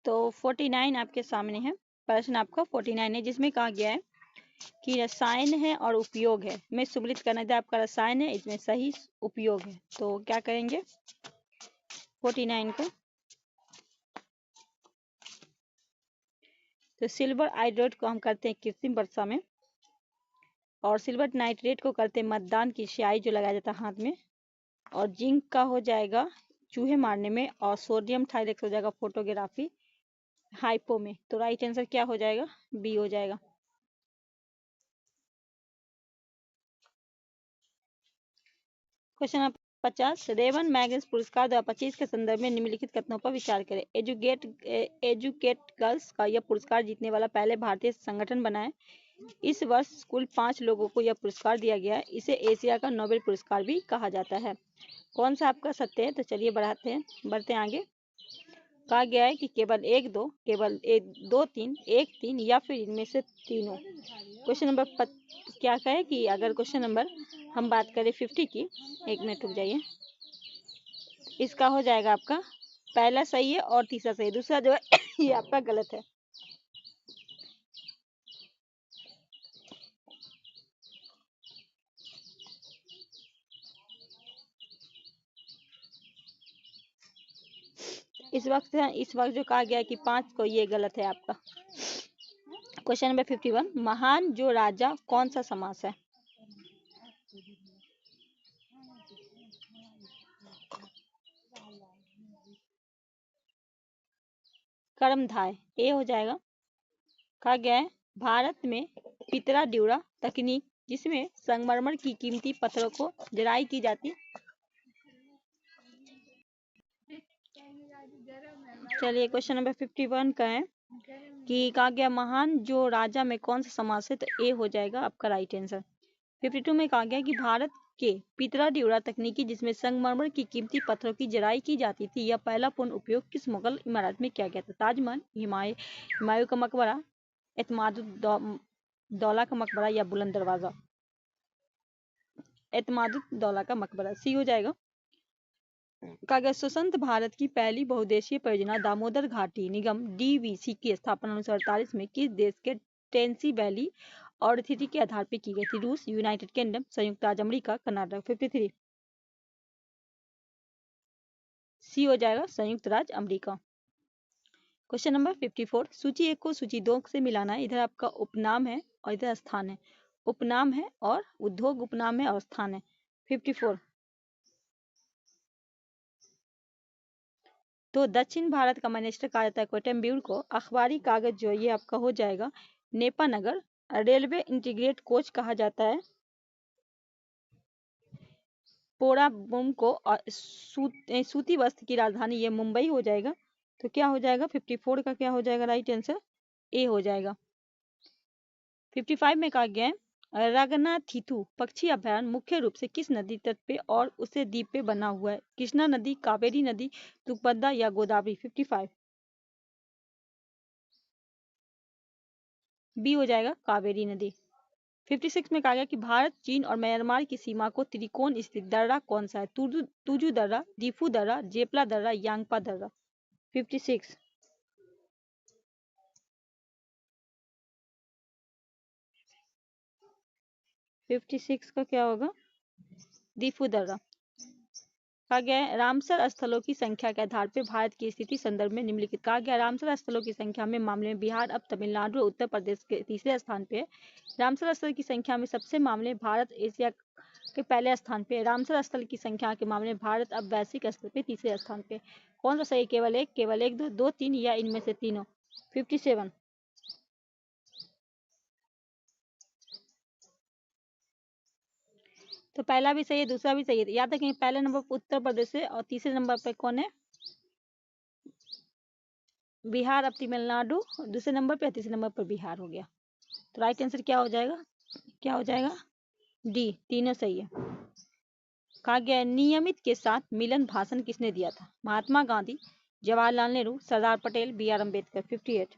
तो 49 आपके सामने है, प्रश्न आपका 49 है, जिसमें कहा गया है कि रसायन है और उपयोग है, मैं सुमिलित करना था आपका रसायन है, इसमें सही उपयोग है। तो क्या करेंगे 49 को, तो सिल्वर आयोडाइड को हम करते हैं कृत्रिम वर्षा में, और सिल्वर नाइट्रेट को करते हैं मतदान की स्याही जो लगाया जाता है हाथ में, और जिंक का हो जाएगा चूहे मारने में, और सोडियम थाइलेक्स हो जाएगा फोटोग्राफी हाइपो में। तो राइट आंसर क्या हो जाएगा, बी हो जाएगा। क्वेश्चन नंबर 50, रेवन मैगजीन पुरस्कार 2025 के संदर्भ में निम्नलिखित कथनों पर विचार करें। एजुकेट गर्ल्स का यह पुरस्कार जीतने वाला पहले भारतीय संगठन बना है। इस वर्ष कुल 5 लोगों को यह पुरस्कार दिया गया है। इसे एशिया का नोबेल पुरस्कार भी कहा जाता है। कौन सा आपका सत्य है? तो चलिए बढ़ते हैं आगे। कहा गया है कि केवल 1, 2, केवल 2, 3, 1, 3 या फिर इनमें से तीनों। क्वेश्चन नंबर क्या कहे कि अगर क्वेश्चन नंबर हम बात करें 50 की, 1 मिनट रुक जाइए, इसका हो जाएगा आपका पहला सही है और तीसरा सही, दूसरा जो है ये आपका गलत है। इस वक्त जो कहा गया है कि 5 को, ये गलत है आपका। क्वेश्चन नंबर 51, महान जो राजा कौन सा समास है? कर्मधाय, ए हो जाएगा। कहा गया है भारत में पितरा ड्यूरा तकनीक जिसमें संगमरमर की कीमती पत्थरों को जराई की जाती। चलिए क्वेश्चन नंबर 51 का है कि कहा गया महान जो राजा में कौन सा समास है? तो ए हो जाएगा आपका राइट आंसर। 52 में कहा गया कि भारत के पितरा ड्यूरा तकनीकी जिसमें संगमरमर की कीमती पत्थरों की जराई की जाती थी, यह पहला पूर्ण उपयोग किस मुगल इमारत में किया गया था? ताजमहल, हुमायूं का मकबरा, एतमादुद्दौला का मकबरा या बुलंद दरवाजा? एतमादुद्दौला का मकबरा, सी हो जाएगा। कहा गया स्वतंत्र भारत की पहली बहुउद्देशीय परियोजना दामोदर घाटी निगम डीवीसी की स्थापना 1948 में किस देश के टेनेसी वैली ऑथोरिटी के आधार पर की गई थी? रूस, यूनाइटेड किंगडम, संयुक्त राज्य अमेरिका, कर्नाटक। 53, सी हो जाएगा संयुक्त राज्य अमेरिका। क्वेश्चन नंबर 54, सूची 1 को सूची 2 से मिलाना है। इधर आपका उपनाम है और इधर स्थान है। उपनाम है और उद्योग उपनाम है और स्थान है। 54, तो दक्षिण भारत का मैनेस्टर कहा जाता है कोयम्बटूर को। अखबारी कागज जो ये आपका हो जाएगा नेपानगर। रेलवे इंटीग्रेट कोच कहा जाता है पोराबुम को। सूती वस्त्र की राजधानी ये मुंबई हो जाएगा। तो क्या हो जाएगा 54 का, क्या हो जाएगा राइट आंसर? ए हो जाएगा। 55 में कहा गया है रगनाथिथु पक्षी अभयारण्य मुख्य रूप से किस नदी तट पे और उसे द्वीप पे बना हुआ है? कृष्णा नदी, कावेरी नदी, तुंगभद्रा या गोदावरी? 55, बी हो जाएगा कावेरी नदी। 56 में कहा गया कि भारत, चीन और म्यांमार की सीमा को त्रिकोण स्थित दर्रा कौन सा है? तुजू दर्रा, दीफू दर्रा, जेपला दर्रा, यांगपा दर्रा? 56, 56 का क्या होगा? दीफू दर्रा। कहा गया है रामसर स्थलों की संख्या के आधार पर भारत की स्थिति संदर्भ में निम्नलिखित। कहा गया रामसर स्थलों की संख्या में मामले में बिहार अब तमिलनाडु और उत्तर प्रदेश के तीसरे स्थान पे है। रामसर स्थल की संख्या में सबसे मामले भारत एशिया के पहले स्थान पे। रामसर स्थल की संख्या के मामले में भारत अब वैश्विक स्तर पे तीसरे स्थान पे। कौन सा सही? केवल एक, 2, 2, 3 या इनमें से तीनों? 57, तो पहला भी सही है, दूसरा भी सही है। याद रखें पहले नंबर पर उत्तर प्रदेश है और तीसरे नंबर पे कौन है? बिहार। अब तमिलनाडु दूसरे नंबर पे, तीसरे नंबर पर बिहार हो गया। तो राइट आंसर क्या हो जाएगा? क्या हो जाएगा? डी, तीनों सही है। कहा गया है नियमित के साथ मिलन भाषण किसने दिया था? महात्मा गांधी, जवाहरलाल नेहरू, सरदार पटेल, बी आर अम्बेडकर? 58,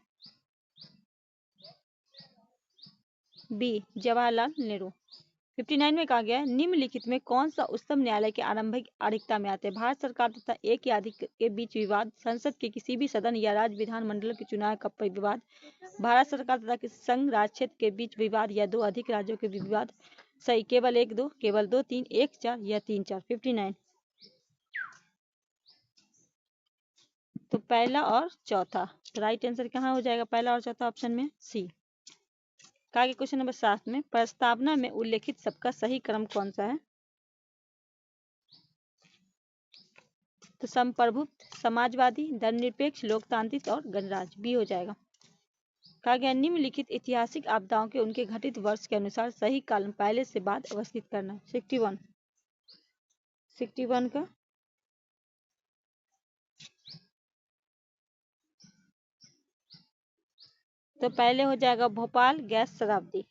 बी जवाहरलाल नेहरू। 59 में कहा गया है निम्नलिखित में कौन सा उच्चतम न्यायालय के आरंभिक आधिक्यता में आते हैं? भारत सरकार तथा एक या अधिक के बीच विवाद, संसद के किसी भी सदन या राज्य विधानमंडल के चुनाव का विवाद, भारत सरकार तथा किसी संघ राज्य क्षेत्र के बीच विवाद या दो अधिक राज्यों के विवाद। सही, केवल 1 2, केवल 2 3, 1 4 या 3 4। 59 तो पहला और चौथा, तो राइट आंसर कहाँ हो जाएगा? पहला और चौथा ऑप्शन में सी। कहा गया क्वेश्चन नंबर 7 में प्रस्तावना में उल्लेखित सबका सही क्रम कौन सा है? तो संप्रभुत्व, समाजवादी, धर्मनिरपेक्ष, लोकतांत्रिक और गणराज्य, बी हो जाएगा। कहा गया निम्नलिखित ऐतिहासिक आपदाओं के उनके घटित वर्ष के अनुसार सही काल पहले से बाद अवस्थित करना। 61 का तो पहले हो जाएगा भोपाल गैस शताब्दी।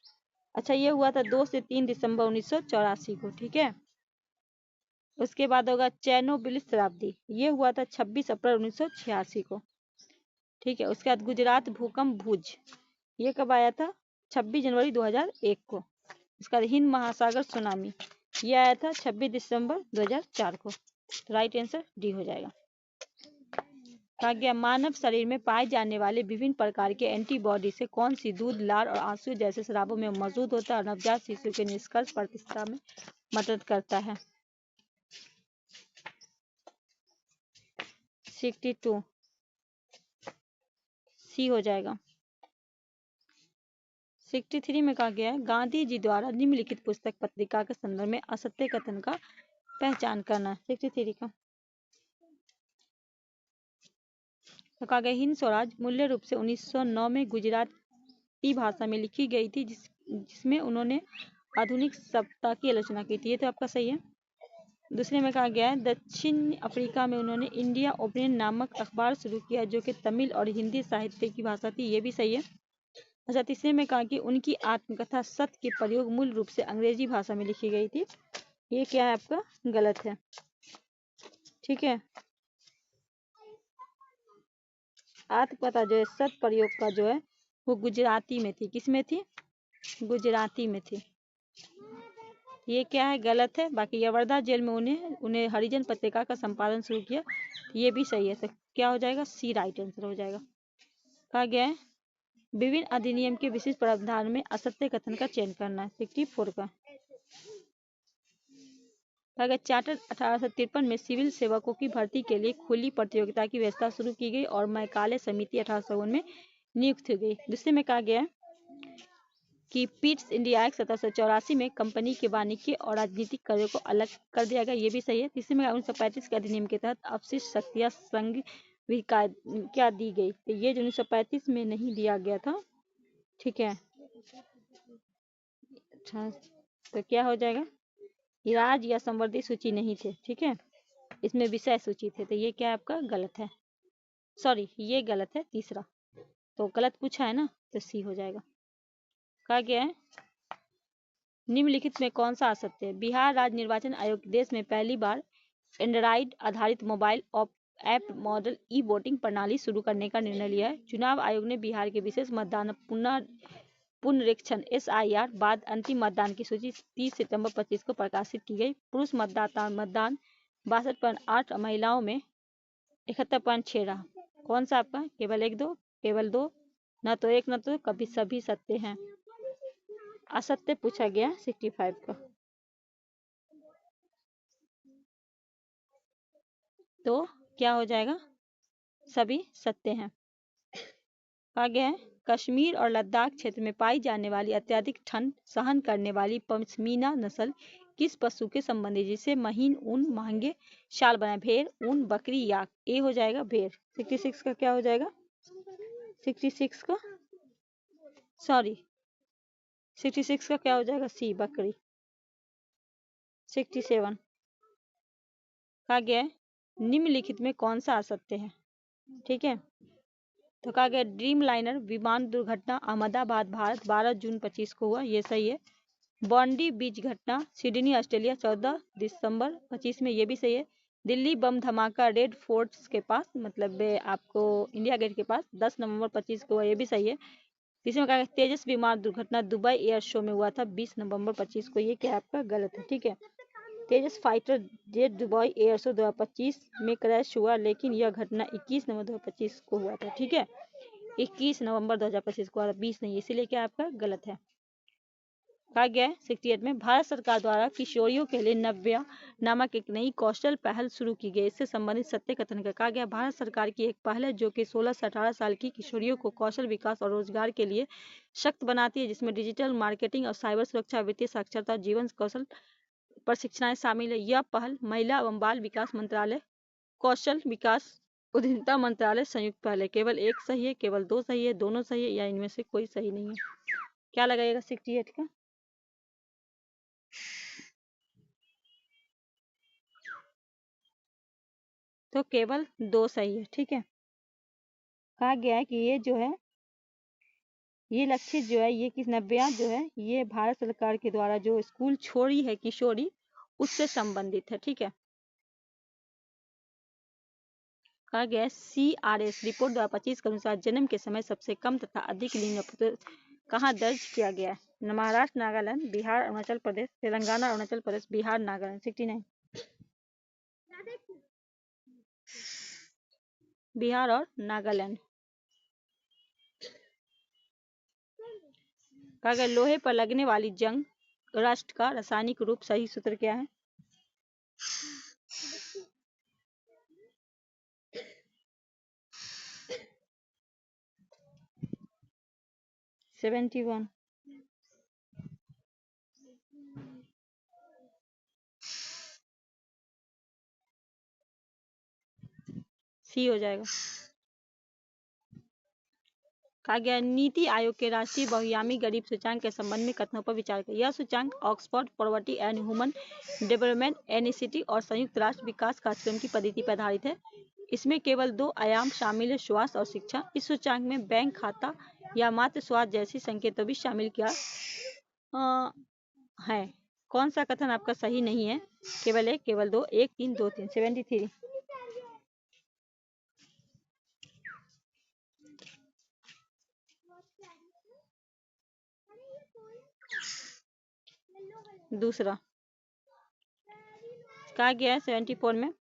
अच्छा, ये हुआ था 2 से 3 दिसंबर 1984 को, ठीक है। उसके बाद होगा चेरनोबिल शताब्दी, ये हुआ था 26 अप्रैल 1986 को, ठीक है। उसके बाद गुजरात भूकंप भुज, ये कब आया था? 26 जनवरी 2001 को। उसका हिंद महासागर सुनामी, ये आया था 26 दिसंबर 2004 को। तो राइट आंसर डी हो जाएगा। कहा गया मानव शरीर में पाए जाने वाले विभिन्न प्रकार के एंटीबॉडी से कौन सी दूध, लार और आंसू जैसे शराबों में मौजूद होता है और नवजात शिशु के निष्कर्ष प्रतिष्ठा में मदद करता है? 62 सी हो जाएगा। 63 में कहा गया है गांधी जी द्वारा निम्नलिखित पुस्तक पत्रिका के संदर्भ में असत्य कथन का पहचान करना। 63 का तो कहा गया हिंद स्वराज मूल्य रूप से 1909 में गुजराती भाषा में लिखी गई थी, जिसमें उन्होंने आधुनिक सभ्यता की आलोचना की थी। ये तो आपका सही है। दूसरे में कहा गया है दक्षिण अफ्रीका में उन्होंने इंडिया ओपिनियन नामक अखबार शुरू किया, जो कि तमिल और हिंदी साहित्य की भाषा थी। ये भी सही है। अच्छा, तीसरे में कहा कि उनकी आत्मकथा सत्य के प्रयोग मूल रूप से अंग्रेजी भाषा में लिखी गई थी। ये क्या है आपका? गलत है, ठीक है। आत्मकथा जो है सत्य प्रयोग का जो है वो गुजराती में थी। किस में थी? गुजराती में थी। ये क्या है? गलत है। बाकी वर्धा जेल में उन्हें हरिजन पत्रिका का संपादन शुरू किया, ये भी सही है। तो क्या हो जाएगा? सी राइट आंसर हो जाएगा। कहा गया है विभिन्न अधिनियम के विशिष्ट प्रावधान में असत्य कथन का चयन करना। 64 का कहा चार्टर 1853 में सिविल सेवकों की भर्ती के लिए खुली प्रतियोगिता की व्यवस्था शुरू की गई और मैकाले समिति 1857 में नियुक्त की गई। दूसरे में कहा गया कि पीट्स इंडिया एक्ट 1784 में कंपनी के वाणिज्य और राजनीतिक कार्यों को अलग कर दिया गया, ये भी सही है। तीसरे में 1935 के अधिनियम के तहत अपशिष्ट शक्तियां संघ क्या दी गई, तो ये जो 1935 में नहीं दिया गया था, ठीक है। अच्छा, तो क्या हो जाएगा? राज्य या संवर्धित सूची नहीं थे, ठीक है। इसमें विषय सूची थे, तो ये क्या है आपका? गलत है। सॉरी, ये गलत है। तीसरा तो गलत पूछा है ना, तो सी हो जाएगा। कहा गया है निम्नलिखित में कौन सा असत्य है? बिहार राज्य निर्वाचन आयोग देश में पहली बार एंड्रॉइड आधारित mobile app model e voting प्रणाली शुरू करने का निर्णय लिया है। चुनाव आयोग ने बिहार के विशेष मतदान पुनरीक्षण SIR बाद अंतिम मतदान की सूची 30 सितंबर 25 को प्रकाशित की गई। पुरुष मतदान 62.8, महिलाओं में 71.6 रहा। कौन सा आपका? केवल 1 2, केवल 2, न तो 1 न तो कभी सभी सत्य हैं। असत्य पूछा गया 65 का, तो क्या हो जाएगा? सभी सत्य हैं। कहा गया है कश्मीर और लद्दाख क्षेत्र में पाई जाने वाली अत्यधिक ठंड सहन करने वाली पश्मीना नस्ल किस पशु के संबंधी, जिसे महीन ऊन महंगे शाल बनाए? भेड़, ऊन, बकरी, याक। ए हो जाएगा भेड़। 66 का क्या हो जाएगा? 66 का सॉरी 66 का क्या हो जाएगा? सी बकरी। 67 कहा गया है निम्नलिखित में कौन सा असत्य है, ठीक है। तो कहा गया ड्रीम लाइनर विमान दुर्घटना अहमदाबाद भारत 12 जून 25 को हुआ, ये सही है। बॉन्डी बीच घटना सिडनी ऑस्ट्रेलिया 14 दिसंबर 25 में, ये भी सही है। दिल्ली बम धमाका रेड फोर्ट के पास, मतलब आपको इंडिया गेट के पास 10 नवंबर 25 को हुआ, ये भी सही है। इसमें कहा तेजस विमान दुर्घटना दुबई एयर शो में हुआ था 20 नवंबर 25 को, ये क्या आपका गलत है, ठीक है। Tejas fighter jet Dubai air show 2025 में क्रैश हुआ, लेकिन यह घटना 21 नवंबर 2025 को हुआ था, ठीक है। 21 नवंबर 2025 को हुआ था, 20 नहीं, इसीलिए क्या आपका गलत है। कहा गया है 68 में भारत सरकार द्वारा किशोरियों के लिए नव्या नामक एक नई कौशल पहल शुरू की गई। इससे संबंधित सत्य कथन का कहा गया भारत सरकार की एक पहल है जो कि 16 से 18 साल की किशोरियों को कौशल विकास और रोजगार के लिए सशक्त बनाती है, जिसमें डिजिटल मार्केटिंग और साइबर सुरक्षा, वित्तीय साक्षरता और जीवन कौशल प्रशिक्षणाएं शामिल है। यह पहल महिला एवं बाल विकास मंत्रालय, कौशल विकास उद्यमिता मंत्रालय संयुक्त पहल है। केवल एक सही है, केवल दो सही है, दोनों सही है, या इनमें से कोई सही नहीं है। क्या लगाइएगा 68 का? तो केवल दो सही है, ठीक है। कहा गया है कि ये जो है, ये लक्ष्य जो है, ये किस नव्या जो है, ये भारत सरकार के द्वारा जो स्कूल छोड़ी है किशोरी, उससे संबंधित है, ठीक है। कहा गया है CRS रिपोर्ट 2025 के अनुसार जन्म के समय सबसे कम तथा अधिक लिंग कहाँ दर्ज किया गया है? महाराष्ट्र, नागालैंड, बिहार, अरुणाचल प्रदेश, तेलंगाना, अरुणाचल प्रदेश, बिहार, नागालैंड। 69 बिहार और नागालैंड। कहा गया लोहे पर लगने वाली जंग रस्ट का रासायनिक रूप सही सूत्र क्या है? 71 सी हो जाएगा। कहा गया नीति आयोग के राष्ट्रीय बहुआयामी गरीब सूचांक के संबंध में कथनों पर विचार करें। यह सूचांक Oxford Poverty and Human Development Initiative और संयुक्त राष्ट्र विकास कार्यक्रम की पद्धति पर आधारित है। इसमें केवल 2 आयाम शामिल है, स्वास्थ्य और शिक्षा। इस सूचांक में बैंक खाता या मात्र स्वास्थ्य जैसी संकेतों भी शामिल किया है। कौन सा कथन आपका सही नहीं है? केवल 1, केवल 2, 1, 3, 2, 3। 73 दूसरा। कहा गया है 74 में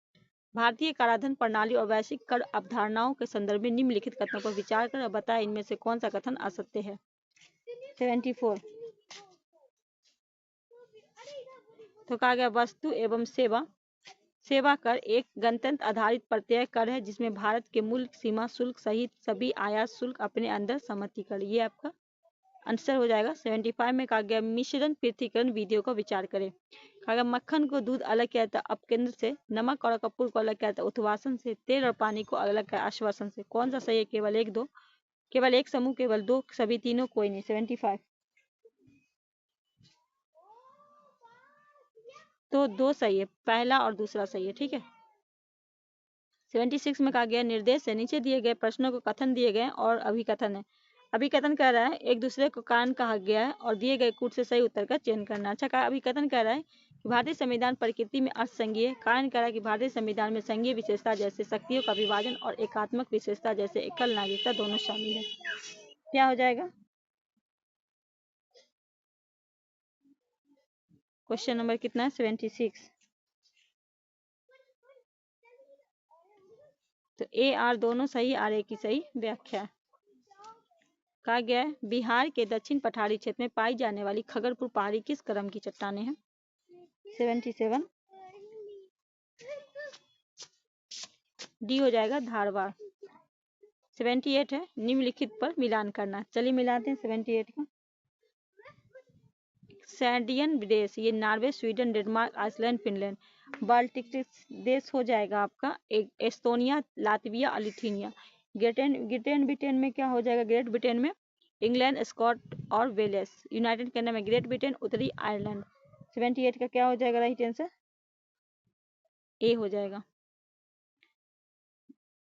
भारतीय कराधान प्रणाली और वैश्विक कर अवधारणाओं के संदर्भ में निम्नलिखित कथनों पर विचार कर बताएं इनमें से कौन सा कथन असत्य है। 74 तो कहा गया वस्तु एवं सेवा कर एक गणतंत्र आधारित प्रत्यय कर है जिसमें भारत के मूल सीमा शुल्क सहित सभी आयात शुल्क अपने अंदर सम्मति कर। ये आपका आंसर हो जाएगा। 75 में कहा गया मिश्रण पृथक्करण विधियों का विचार करें। कहा गया मक्खन को दूध अलग किया जाता है अपकेंद्र से, नमक और कपूर को अलग किया जाता है उद्वासन से, तेल और पानी को अलग किया आश्वासन से। कौन सा सही है? केवल 1, 2, केवल एक समूह, केवल 2, सभी तीनों, कोई नहीं। 75 तो 2 सही है, पहला और दूसरा सही है, ठीक है। 76 में कहा गया निर्देश है नीचे दिए गए प्रश्नों को कथन दिए गए और अभिकथन है। अभिकथन कह रहा है एक दूसरे को कारण कहा गया है और दिए गए कूट से सही उत्तर का चयन करना। अच्छा कहा अभिकथन कह रहा है कि भारतीय संविधान प्रकृति में असंघीय है। कारण कह रहा है कि भारतीय संविधान में संघीय विशेषता जैसे शक्तियों का विभाजन और एकात्मक विशेषता जैसे एकल नागरिकता दोनों शामिल है। क्या हो जाएगा? क्वेश्चन नंबर कितना है? 76। तो ए आर दोनों सही, आर ए की सही व्याख्या। कहा गया है बिहार के दक्षिण पठारी क्षेत्र में पाई जाने वाली खगरपुर पहाड़ी किस क्रम की चट्टानें हैं? 77 डी हो जाएगा धारवाड़। 78 है निम्नलिखित पर मिलान करना। चलिए मिलाते हैं 78 का। सैंडियन देश ये Norway, Sweden, Denmark, Iceland, Finland. Baltic देश हो जाएगा आपका एस्टोनिया, लातविया और लिथुआनिया। ग्रेट ब्रिटेन में क्या हो जाएगा? ग्रेट ब्रिटेन में इंग्लैंड, स्कॉट और वेल्स। यूनाइटेड किंगडम में ग्रेट ब्रिटेन, उत्तरी आयरलैंड। 78 का क्या हो जाएगा राइट आंसर? ए हो जाएगा।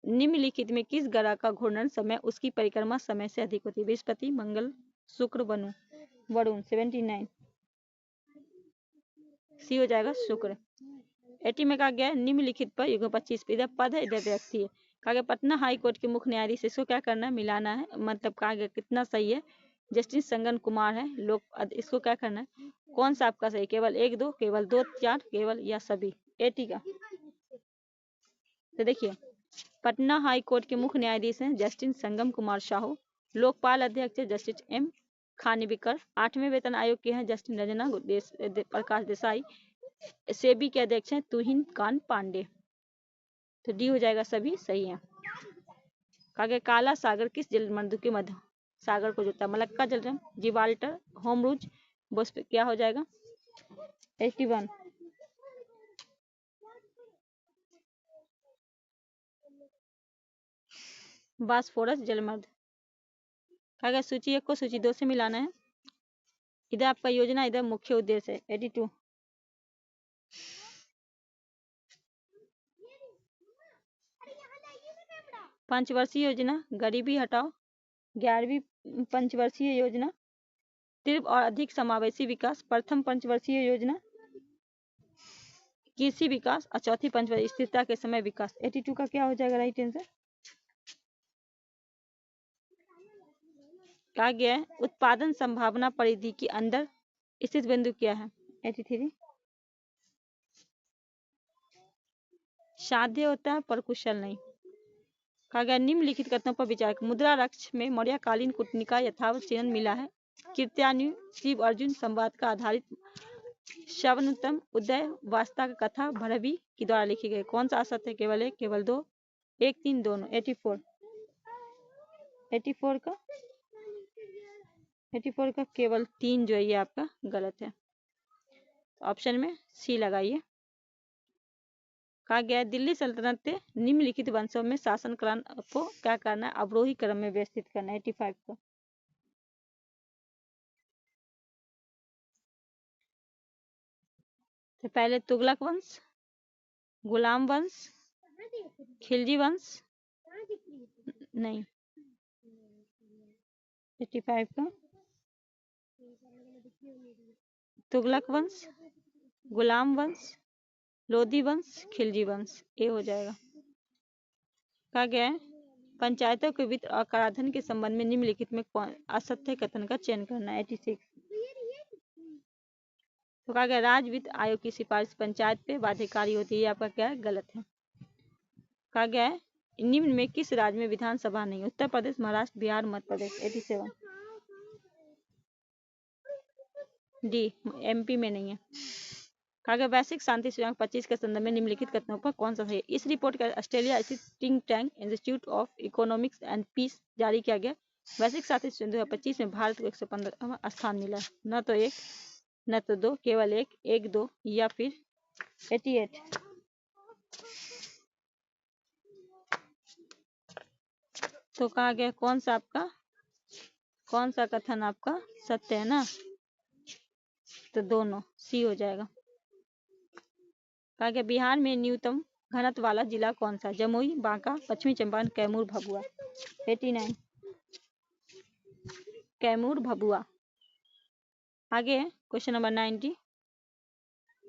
निम्नलिखित में किस ग्रह का घूर्णन समय उसकी परिक्रमा समय से अधिक होती है? बृहस्पति, मंगल, शुक्र, वरुण। 79 सी हो जाएगा शुक्र। 80 में कहा गया निम्नलिखित पर युग्म 25 इधर पद है इधर व्यक्ति है। कहा गया पटना हाई कोर्ट के मुख्य न्यायाधीश, इसको क्या करना है, मिलाना है, मतलब कहा गया कितना सही है, जस्टिस संगन कुमार है। लोक इसको क्या करना है, कौन सा आपका सही, केवल 1 2, केवल 2 4, केवल या सभी, 80 का। तो देखिए पटना हाई कोर्ट के मुख्य न्यायाधीश हैं जस्टिस संगम कुमार साहू, लोकपाल अध्यक्ष है जस्टिस एम खानविलकर, 8वें वेतन आयोग के हैं जस्टिस रंजना प्रकाश देसाई, सेबी के अध्यक्ष हैं तुहिन कांत पांडे। तो डी हो जाएगा, सभी सही है। कहा गया काला सागर किस जलमंडल के मध्य सागर को जोड़ता है, मलक्का जलरम, जिब्राल्टर, होमरूज, क्या हो जाएगा 81। बास्फोरस जलमर्द। कहा गया सूची 1 को सूची 2 से मिलाना है, इधर आपका योजना, इधर मुख्य उद्देश्य है 82। पंचवर्षीय योजना गरीबी हटाओ, 11वीं पंचवर्षीय योजना तीव्र और अधिक समावेशी विकास, प्रथम पंचवर्षीय योजना कृषि विकास और चौथी पंचवर्षीय स्थिरता के समय विकास। 82 का क्या हो जाएगा राइट आंसर। कहा गया है उत्पादन संभावना परिधि के अंदर स्थित बिंदु क्या है, 83। साध्य होता है पर कुशल नहीं। कहा गया निम्नलिखित कथनों पर विचार, मुद्रा रक्ष में मौर्यकालीन कूटनीति का यथावत चिन्ह मिला है, कृत्यान्यु शिव अर्जुन संवाद का आधारित शवनतम उदय वास्ता का कथा भरवी के द्वारा लिखी गई, कौन सा असत्य है, केवल 1, केवल 2, 1 3 दोनों। 84 का केवल 3 जो है ये आपका गलत है, ऑप्शन में सी लगाइए। कहा गया दिल्ली सल्तनत ने निम्नलिखित वंशों में शासन काल को क्या करना है, अवरोही क्रम में व्यवस्थित करना है। 85 को तो पहले तुगलक वंश, गुलाम वंश, खिलजी वंश, नहीं 85 का तुगलक वंश, गुलाम वंश, लोधी वंश, खिलजी वंश, ए हो जाएगा। कहा गया है पंचायतों के वित्त और कराधान के संबंध में निम्नलिखित में कौन असत्य कथन का चयन करना है। 86 तो कहा गया राज्य वित्त आयोग की सिफारिश पंचायत पे बाध्यकारी होती है, ये आपका क्या है, गलत है। कहा गया है निम्न में किस राज्य में विधानसभा नहीं, उत्तर प्रदेश, महाराष्ट्र, बिहार, मध्य प्रदेश। 87 डी एमपी में नहीं है। कहा गया वैश्विक शांति सूचकांक 25 के संदर्भ में निम्नलिखित कथनों पर कौन सा सही है। इस रिपोर्ट का ऑस्ट्रेलिया स्थित think tank institute of economics and peace जारी किया गया। वैश्विक शांति सूचकांक 2025 में भारत को 115वां स्थान मिला, न तो 1 न तो 2, केवल 1 1 2 या फिर 88। तो कहा गया कौन सा कथन आपका सत्य है ना, तो दोनों, सी हो जाएगा। कहा गया बिहार में न्यूनतम घनत्व वाला जिला कौन सा, जमुई, बांका, पश्चिमी चंपारण, कैमूर, भभुआ। 89 कैमूर, भभुआ। आगे क्वेश्चन नंबर 90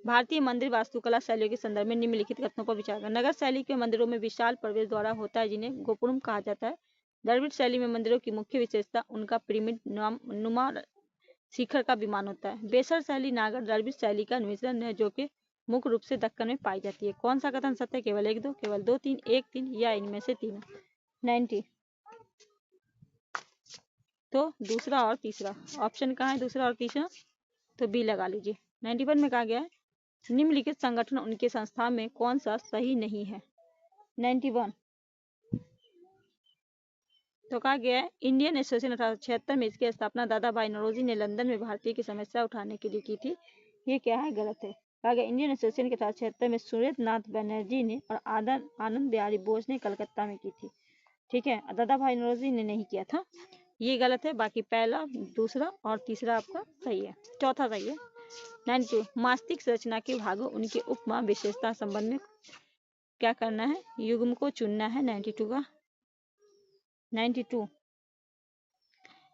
भारतीय मंदिर वास्तुकला शैलियों के संदर्भ में निम्नलिखित कथनों पर विचार करें। नगर शैली के मंदिरों में विशाल प्रवेश द्वार होता है जिन्हें गोपुरम कहा जाता है। द्रविड़ शैली में मंदिरों की मुख्य विशेषता उनका पिरामिड नुमा शिखर का विमान होता है। बेसर शैली नागर द्रविड़ शैली का मिश्रण है जो कि मुख्य रूप से दक्कन में पाई जाती है। कौन सा कथन सत्य है, केवल 1 2, केवल 2 3, 1 3 या इनमें से तीनों। 90 तो दूसरा और तीसरा, ऑप्शन कहाँ है दूसरा और तीसरा, तो बी लगा लीजिए। 91 में कहा गया है निम्नलिखित संगठन उनके संस्था में कौन सा सही नहीं है। 91 तो कहा गया है इंडियन एसोसिएशन 1876 में इसकी स्थापना दादा भाई नौरोजी ने लंदन में भारतीय की समस्या उठाने के लिए की थी, ये क्या है, गलत है। कहा गया इंडियन एसोसिएशन के 1876 में सूर्यनाथ नाथ बनर्जी ने और आनंद बिहारी बोस ने कलकत्ता में की थी, ठीक है, दादा भाई नौरोजी ने नहीं किया था, ये गलत है। बाकी पहला, दूसरा और तीसरा आपका सही है, चौथा सही है। 92 मास्तिक संरचना के भागों उनके उपमा विशेषता संबंध में क्या करना है, युग्म को चुनना है। 92 का 92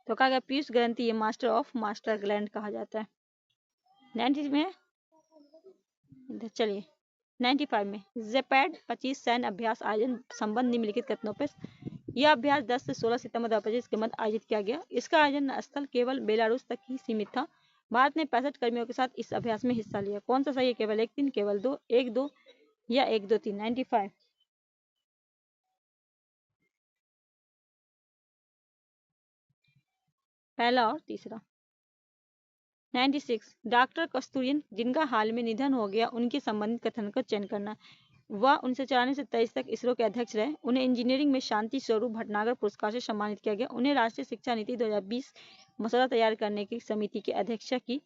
तो कहा गया पीयूष ग्रंथि ये मास्टर ऑफ मास्टर ग्लैंड कहा जाता है। 90 में चलिए 95 में जेपैड 25 सैन्य अभ्यास आयोजन संबंध निम्नलिखित कथनों पर। यह अभ्यास 10 से 16 सितंबर 2025 के मध्य आयोजित किया गया। इसका आयोजन स्थल केवल बेलारूस तक ही सीमित था। भारत ने 65 कर्मियों के साथ इस अभ्यास में हिस्सा लिया। कौन सा सही है? केवल 1-3, केवल 2, 1-2 या 1-2-3? 95 पहला और तीसरा। 96 डॉक्टर कस्तूरियन जिनका हाल में निधन हो गया उनके संबंधित कथन का चयन करना। वह 1994 से 23 तक इसरो के अध्यक्ष रहे। उन्हें इंजीनियरिंग में शांति स्वरूप भटनागर पुरस्कार से सम्मानित किया गया। उन्हें राष्ट्रीय शिक्षा नीति 2020 मसौदा तैयार करने की समिति के अध्यक्ष की।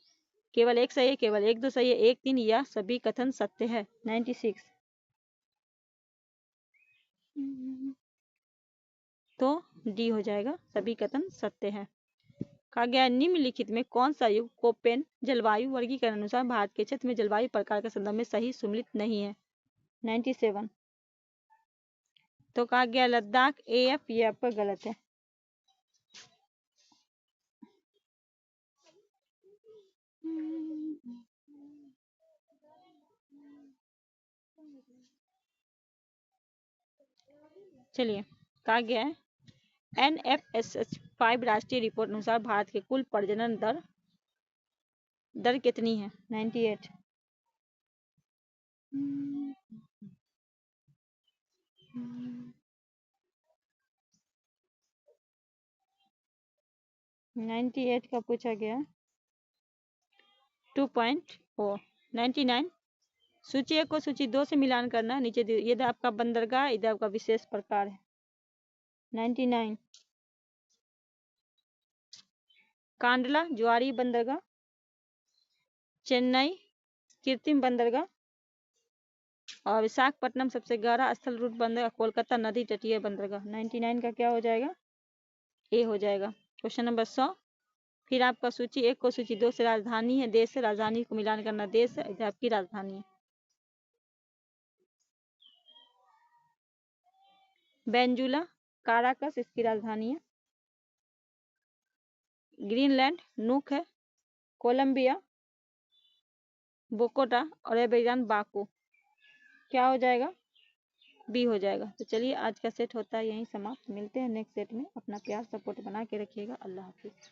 केवल 1 सही है, केवल 1-2 सही है, 1-3 या सभी कथन सत्य है। 96 तो डी हो जाएगा, सभी कथन सत्य है। कहा गया निम्नलिखित में कौन सा युग कोपेन जलवायु वर्गीकरण अनुसार भारत के क्षेत्र में जलवायु प्रकार के संदर्भ में सही सम्मिलित नहीं है? 97 तो कहा गया लद्दाख AF ये आपका गलत है। चलिए, कहा गया है NFSH5 राष्ट्रीय रिपोर्ट अनुसार भारत के कुल प्रजनन दर कितनी है? 98 98 का पूछा गया 2.4। 99 सूची 1 को सूची 2 से मिलान करना। नीचे ये आपका बंदरगाह, इधर आपका विशेष प्रकार है। 99 कांडला ज्वारी बंदरगाह, चेन्नई कृत्रिम बंदरगाह और विशाखापट्टनम सबसे गहरा स्थल रूट बंदरगाह, कोलकाता नदी तटीय बंदरगाह। 99 का क्या हो जाएगा? ए हो जाएगा। क्वेश्चन नंबर 100 फिर आपका सूची 1 को सूची 2 से राजधानी है, देश है, राजधानी को मिलान करना, देश है, इधर आपकी राजधानी है। बेंजुला काराकस इसकी राजधानी है। ग्रीनलैंड नूक है। कोलंबिया बोकोटा और एबेजान बाकू। क्या हो जाएगा? बी हो जाएगा। तो चलिए आज का सेट होता है यहीं समाप्त। मिलते हैं नेक्स्ट सेट में। अपना प्यार सपोर्ट बना के रखिएगा। अल्लाह हाफिज।